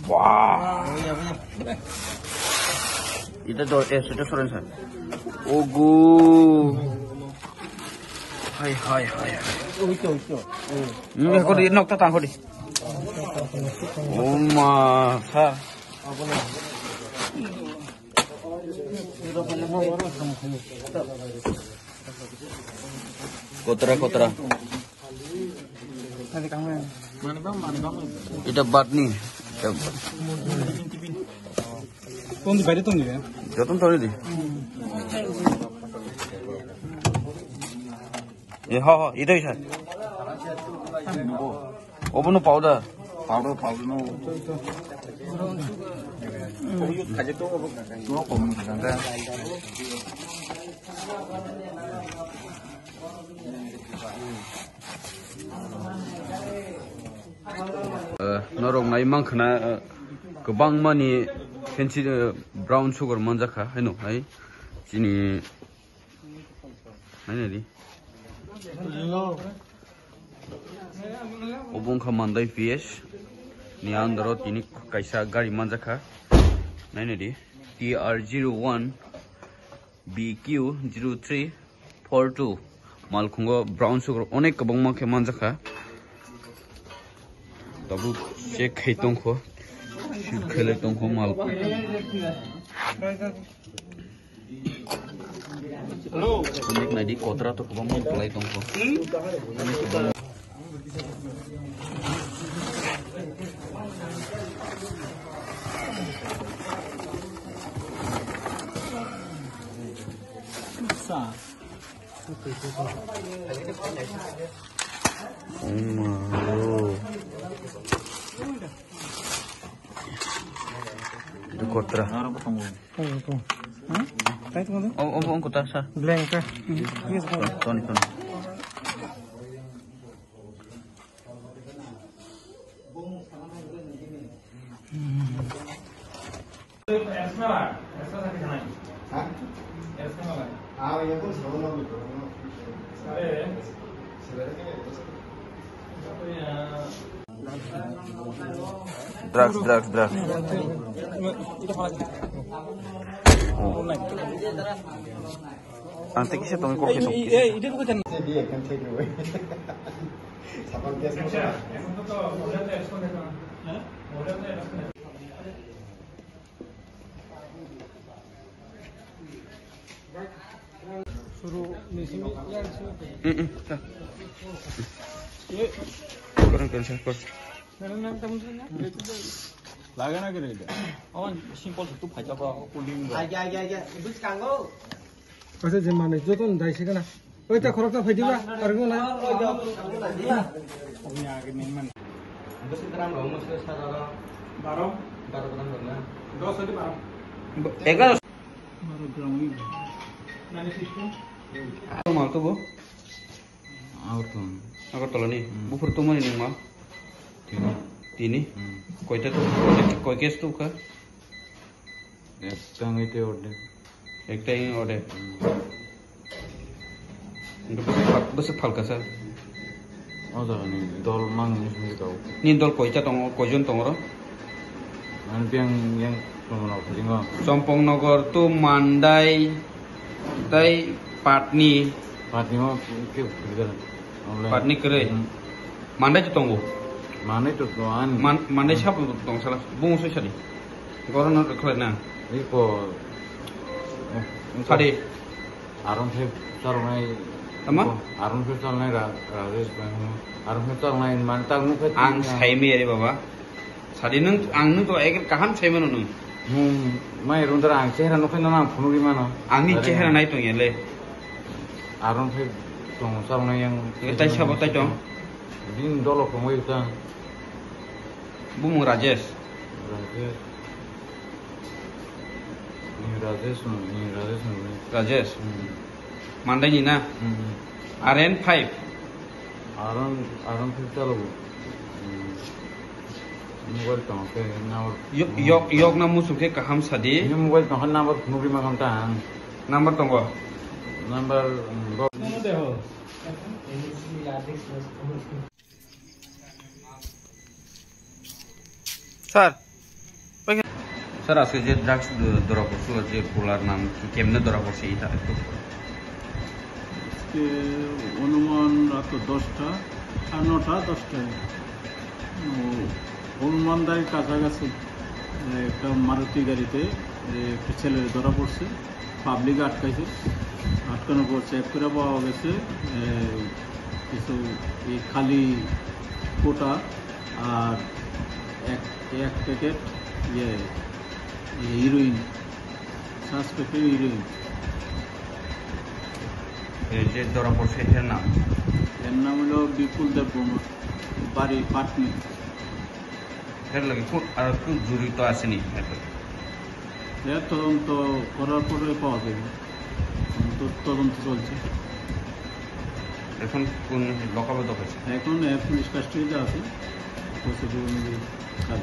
Wah. Itu sudah sore. Ogu. Hai. Kau di nok tatang kau di. Masa. Kotra. Nanti kamu yang mana bang? Itu bat nih. Tuh di bari tuh nih ya? Jatuh tahu ini. Ya, itu bisa. Oh, bunu powder no. Kaje tuh no komun kan. Norong nai mangkhana gobang mani fancy brown sugar manjaka haino hai chini naini obong kha mandai ps ni andaro tini kaisa gari manjaka naini di TR01 BQ0342 malkhungo brown sugar onek gobang ma khe manjaka tabu check khaitong kho khele tong kho mal hello nek nadi kotra to kho mal play tong kho sa itu kotra om kotra sa blank ka Tony drugs Nanti kita tunggu kopi itu bukan dia kan take away. Sabar dia semua. suruh mesin yang kurang kor Nang tamu sana. Laga na kira ida. Awan simple tu bhaja ba cooling. Ya. Ibu kanggo. Asa jemane joton dai segana. Oi ta khorok ta phaidiba argo na. Oni age memang. Bus teram lo mus sarara 12 teram lo na. 10 di 11 Baru ground ini. Nani system? mal tuh bu Autum. aku tolong nih bu pertama ini mal ini kau itu tuh kau kes tuh kah Sang itu order. ekta ini order untuk besar fal kasar Oh, nih dol mang ini tahu. nih dol kau itu tong kau jon tong oro Nanti yang mana tinggal. Sompong Nogor tuh Mandai tai Patni Patni ke betul. Patni kere Mandai itu tonggo Mana itu tuan? Mandai siapa tuh tong salah bung susah di koron keren Iko. tadi Arun sih sarungai. Apa? Arun sih sarungai Rajesh Bang. Arun sih sarungai mantap nuket. ang saimi ya baba tadi neng ang neng tuh ekor kaham saimi neng Mai rundra ang cehra nuket nana phunu di mana? ang ni cehra naik tuh ya le Arun sih tong sarungai yang. tai siapa tai dong Din dolo komo itu. bung Rajesh Rajesh Mandai ni na RN5 Arun kita lo. Mobile tong ke number. yok na musuh ke kaham sadi Ini mobile tong kan number phunu di mana tang. number tonggo number sir sir আজকে যে drugs ধরা পড়ছিল যে পোলার নাম কি কেমনে ধরা পড়ছে এটা একটু অনুমান রাত 10টা 9টা 10টায় হনুমানদারির কাছাকাছি একটা মারুতি গাড়িতে একটা ছেলের ধরা পড়ছে, পাবলিক আটকাইছে, আটকানোর পর চেক করে পাওয়া গেছে কিছু এই খালি কোটা আর এক প্যাকেট হিরোইন, সাসপেক্টেড হিরোইন। যে ধরা পড়ছে এর নাম এর নাম হলো বিপুল দেব বর্মা, বাড়ি পাটনি। এর লাগে আর কেউ জড়িত আসেনি এর তদন্ত করার পরে পাওয়া যাবে, তদন্ত চলছে। এখন কোন লকাবদ্ধ হয়েছে এখন পুলিশ কাস্টডিতে আছে, প্রসিডিউর অনুযায়ী কাজ।